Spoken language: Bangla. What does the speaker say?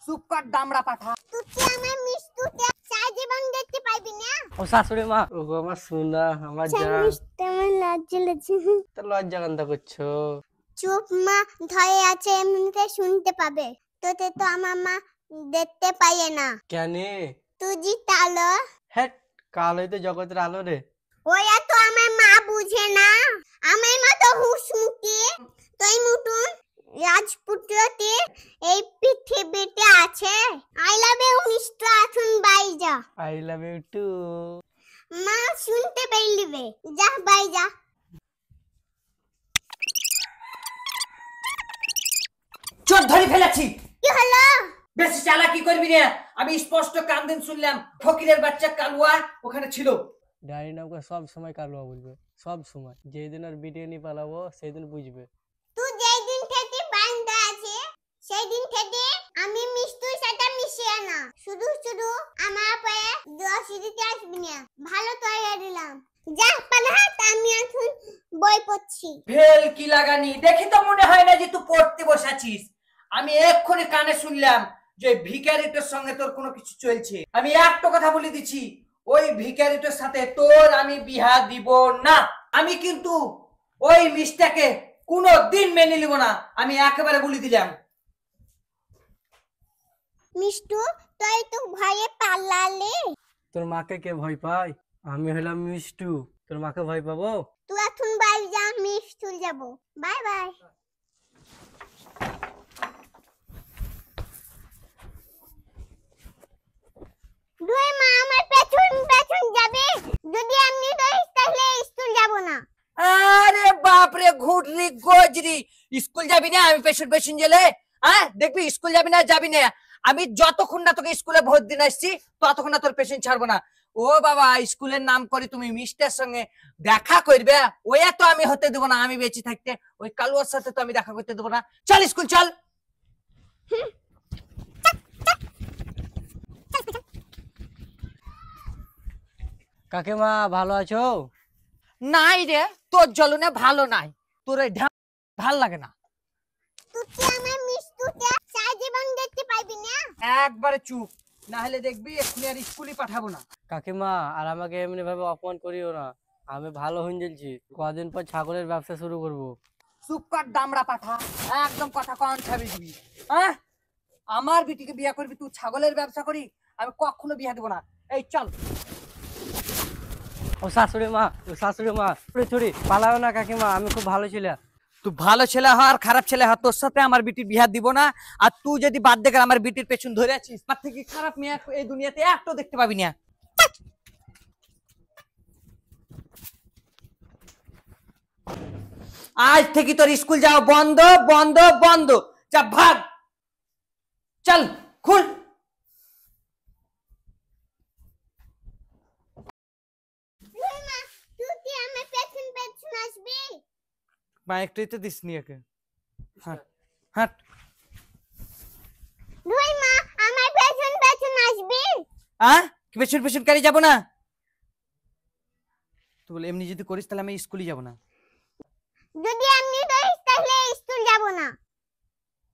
চুপ কর দামড়া পাঠা। তুই কি আমার মিষ্টুতে সারা জীবন দেখতে পাইবি না? ও শাশুড়ি মা, ও আমার সোনা, আমার জান। মিষ্টি আমার লজ্জা লাগছে। তো লজ্জা কান্দ করছো? চুপ মা, ধরে আছে এমনিতে শুনতে পাবে। তোতে তো আমার মা দেখতে পায় না। কেন? তুই জি তালো। হ্যাঁ, কালোই তো জগতের আলো রে। ওয়া তো আমার মা বুঝে না। আমার মা তো হুসমুখী। তুই মুটুন রাজপুত্রতে এই পৃথিবীতে আছে। আই লাভ ইউ মিস্টার আথুন বাইজা। I love you too. মা শুনতে পাইলিবে। যা বাইজা। চোর ধরে ফেলেছি। কি হলো? বেশি চালাকি করবি না। আমি স্পষ্ট কান দিন শুনলাম ফকিরের বাচ্চা কালুয়া ওখানে ছিল। ডাইনি নামকে সব সময় কালুয়া বলবে, সব সময়। যেদিন আর বিরিয়ানি পালাবো সেদিন বুঝবে। তুই যেই দিন থেকে বান্দা আছে সেই দিন থেকে আমি মিষ্টুর সাথে মিশিয়ে না। শুধু শুধু আমার পায়ে দোষ দিতে আসবি না। ভালো তৈরি দিলাম। যা পালা, আমি এখন বই পড়ছি। ভেল কি লাগানি দেখি তো মনে হয় না যে তুই পড়তে বসেছিস। আমি এক্ষুনি কানে শুনলাম যে ভিখারিটার সঙ্গে তোর কোনো কিছু চলছে। আমি একটা কথা বলে দিচ্ছি, ওই ভিখারিটার সাথে তোর আমি বিয়া দিব না। আমি কিন্তু ওই মিষ্টাকে কোনো দিন মেনে নিব না, আমি একেবারে বলে দিলাম। মিষ্টু, তুই তো ভয়ে পালালে। তোর মাকে কে ভয় পায়? আমি হলাম মিষ্টু, তোর মাকে ভয় পাবো? তুই এখন বাড়ি যা, আমি স্কুল যাব। Bye bye. দুই মা আমার পেছন পেছন যাবে। যদি আমি দৌড়ি তাহলে স্কুল যাব না। আরে বাপ রে ঘুটরি গজরি, স্কুল যাবি না? আমি পেছন পেছন গেলে হ্যাঁ দেখবি স্কুল যাবি না? যাবি না। আমি যতক্ষণ না তোকে স্কুলে ভোট দিন আসছি ততক্ষণ না তোর পেছন ছাড়বো না। ও বাবা, স্কুলের নাম করে তুমি মিস্টার সঙ্গে দেখা করবে, ওই তো আমি হতে দেবো না। আমি বেঁচে থাকতে ওই কালুয়ার সাথে তো আমি দেখা করতে দেবো না। চল স্কুল চল। কাকিমা ভালো আছো? নাই রে, তোর জ্বলনে ভালো নাই। তোর এই ভাল লাগে না। তুই কি আমার মিষ্টুতে সারা জীবন দেখতে পাইবি না? একবারে চুপ, না হলে দেখবি এক্ষুনি আর স্কুলে পাঠাবো না। কাকিমা, আর আমাকে এমনি ভাবে অপমান করিও না। আমি ভালো হয়ে যাচ্ছি, কদিন পর ছাগলের ব্যবসা শুরু করব। চুপ কর দামড়া পাঠা, একদম কথা কন ছাবি দিবি। হ্যাঁ, আমার বিটিকে বিয়া করবি, তুই ছাগলের ব্যবসা করি? আমি কখনো বিয়া দেবো না। এই চল। ও শাশুড়ি মা, ও শাশুড়ি মা, ছুরি পালাও না কাকিমা, আমি খুব ভালো ছিল। তুই ভালো ছেলে হ আর খারাপ ছেলে হ, তোর সাথে আমার বিটির বিয়া দিব না। আর তুই যদি বাদ দেখে আমার বিটির পেছন ধরে আছিস, তার থেকে খারাপ মেয়ে এই দুনিয়াতে একটাও দেখতে পাবি না। আজ থেকে তোর স্কুল যাওয়া বন্ধ বন্ধ বন্ধ। যা ভাগ, চল খুল। দুই মা, তুই কি আমার পেছন পেছন আসবি? মা একটুই তো দিস নি একে। হাট হাট। দুই মা, আমার পেছন পেছন আসবি? পেছন পেছন কারি যাবো না? তুই বলে এমনি যদি করিস তাহলে আমি স্কুলে যাবো না। যদি আমি দৌড়ি তাহলে স্কুল যাব না।